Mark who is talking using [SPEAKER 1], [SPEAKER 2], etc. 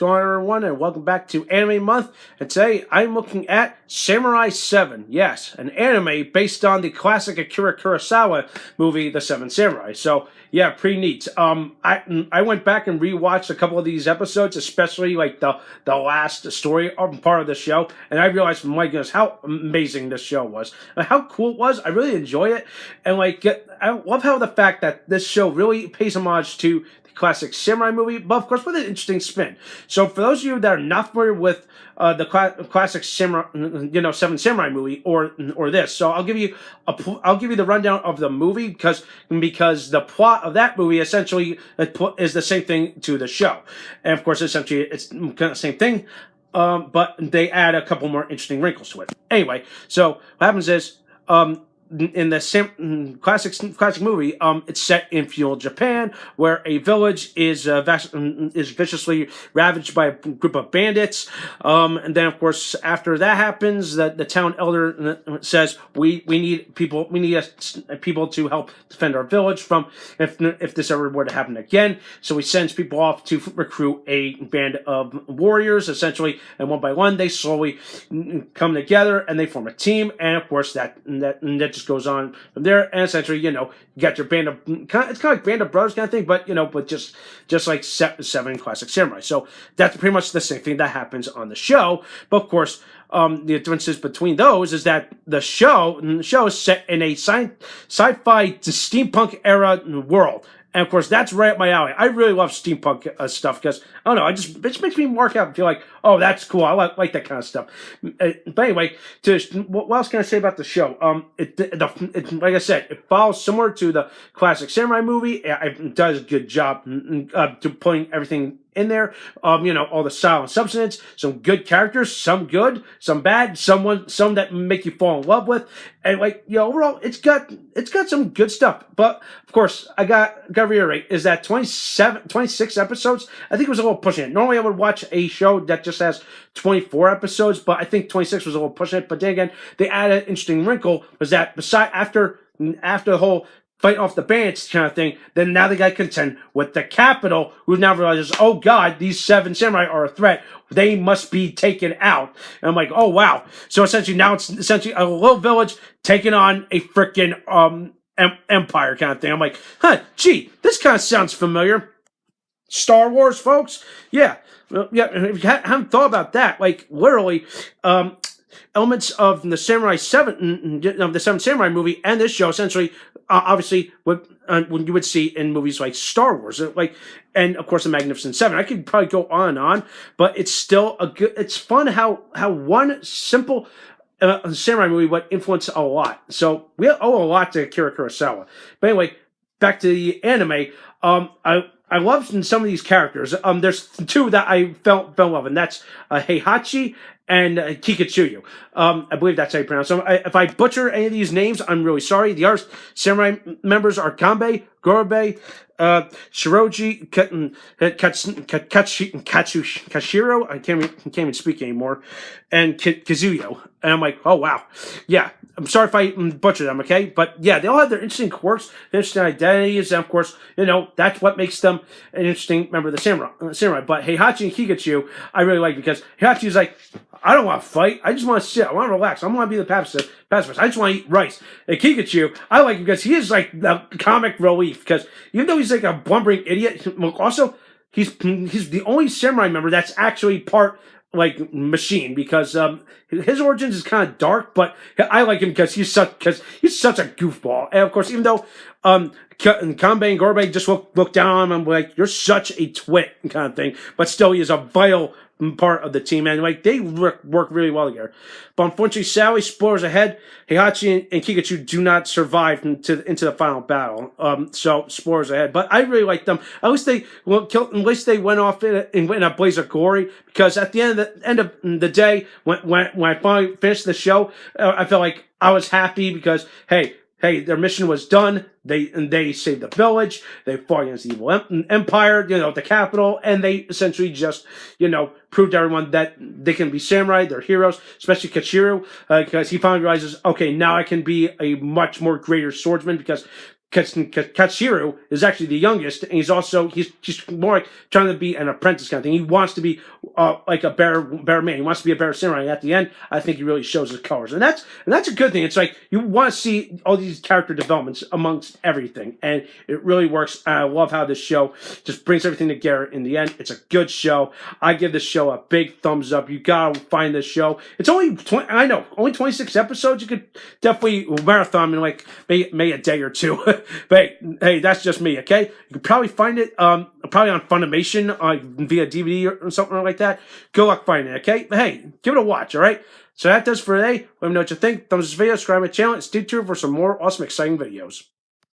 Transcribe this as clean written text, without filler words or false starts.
[SPEAKER 1] going on, everyone, and welcome back to Anime Month. And today I'm looking at Samurai 7. Yes, an anime based on the classic Akira Kurosawa movie, The Seven Samurai. So, yeah, pretty neat. I went back and rewatched a couple of these episodes, especially like the last story part of the show, and I realized, my goodness, how amazing this show was, and how cool it was. I really enjoy it, and I love how the fact that this show really pays homage to classic samurai movie, but of course with an interesting spin. So for those of you that are not familiar with the classic samurai, Seven Samurai movie or this, so I'll give you the rundown of the movie because the plot of that movie essentially is the same thing to the show, and of course essentially it's kind of the same thing, but they add a couple more interesting wrinkles to it. Anyway, so what happens is, in the classic movie, it's set in feudal Japan, where a village is viciously ravaged by a group of bandits. And then, of course, after that happens, the town elder says, "We need people. We need people to help defend our village from if this ever were to happen again." So he sends people off to recruit a band of warriors, essentially, and one by one they slowly come together and they form a team. And of course, that just goes on from there, and essentially, you got your band of, it's kind of like Band of Brothers kind of thing, but but just like seven classic samurai. So that's pretty much the same thing that happens on the show. But of course, the differences between those is that the show is set in a sci-fi to steampunk era world. And of course, that's right up my alley. I really love steampunk stuff because, I don't know, it just makes me mark out and feel like, oh, that's cool. I like that kind of stuff. But anyway, what else can I say about the show? It like I said, it follows similar to the classic samurai movie. It does a good job to putting everything in there. All the style and substance, some good characters, some good, some bad, some that make you fall in love with, and overall, it's got some good stuff. But of course, I got to reiterate is that 26 episodes. I think it was a little pushing it. Normally, I would watch a show that just has 24 episodes, but I think 26 was a little pushing it. But then again, they added an interesting wrinkle was that after the whole fight off the bandits kind of thing, then now they got to contend with the capital, who now realizes, oh god, these seven samurai are a threat. They must be taken out. And I'm like, oh wow. So essentially now it's essentially a little village taking on a freaking empire kind of thing. I'm like, gee, this kind of sounds familiar. Star Wars, folks? Yeah. Well, yeah, if you haven't thought about that, like literally, elements of the Samurai 7, of the Seven Samurai movie and this show, essentially, obviously, what you would see in movies like Star Wars, and of course the Magnificent Seven. I could probably go on and on, but it's still it's fun how one simple samurai movie would influence a lot. So we owe a lot to Akira Kurosawa. But anyway, back to the anime. I love some of these characters. There's two that I fell in love, and that's Heihachi and Kikuchuyu. I believe that's how you pronounce them. If I butcher any of these names, I'm really sorry. The other samurai members are Kanbei, Gorobe, Shiroji, Kashiro. I can't even speak anymore, and Kazuyo. And I'm like, oh wow, yeah. I'm sorry if I butcher them, okay? But yeah, they all have their interesting quirks, interesting identities, and of course, that's what makes them an interesting member of the samurai. But Heihachi and Kikuchu, I really like because Heihachi's like, I don't want to fight. I just want to sit. I want to relax. I want to be the pacifist. I just want to eat rice. And Kikuchu, I like him because he is like the comic relief. Because even though he's like a blumbering idiot, also he's the only samurai member that's actually part machine, because his origins is kind of dark, but I like him because he's such a goofball. And of course, even though Kanbei and Gorobe just look down on him, I'm like, you're such a twit kind of thing, but still he is a vital part of the team, and they work really well together. But unfortunately, Sally, spoilers ahead, Heihachi and Kikuchu do not survive into the final battle. So spoilers ahead. But I really like them. At least they went off in a blaze of glory, because at the end of the day, when I finally finished the show, I felt like I was happy because hey, their mission was done. They saved the village. They fought against the evil empire, the capital, and they essentially just, proved to everyone that they can be samurai. They're heroes, especially Kachiru, because he finally realizes, okay, now I can be a much more greater swordsman, because Katshiru is actually the youngest, and he's more like trying to be an apprentice kind of thing. He wants to be like a better man. He wants to be a better samurai. At the end, I think he really shows his colors, and that's a good thing. It's like you want to see all these character developments amongst everything, and it really works. I love how this show just brings everything together. In the end, it's a good show. I give this show a big thumbs up. You gotta find this show. It's only only 26 episodes. You could definitely marathon in like maybe a day or two. But hey, that's just me, okay? You can probably find it probably on Funimation via DVD or something like that. Good luck finding it, okay? But hey, give it a watch, all right? So that does for today. Let me know what you think. Thumbs up this video, subscribe to my channel, and stay tuned for some more awesome, exciting videos.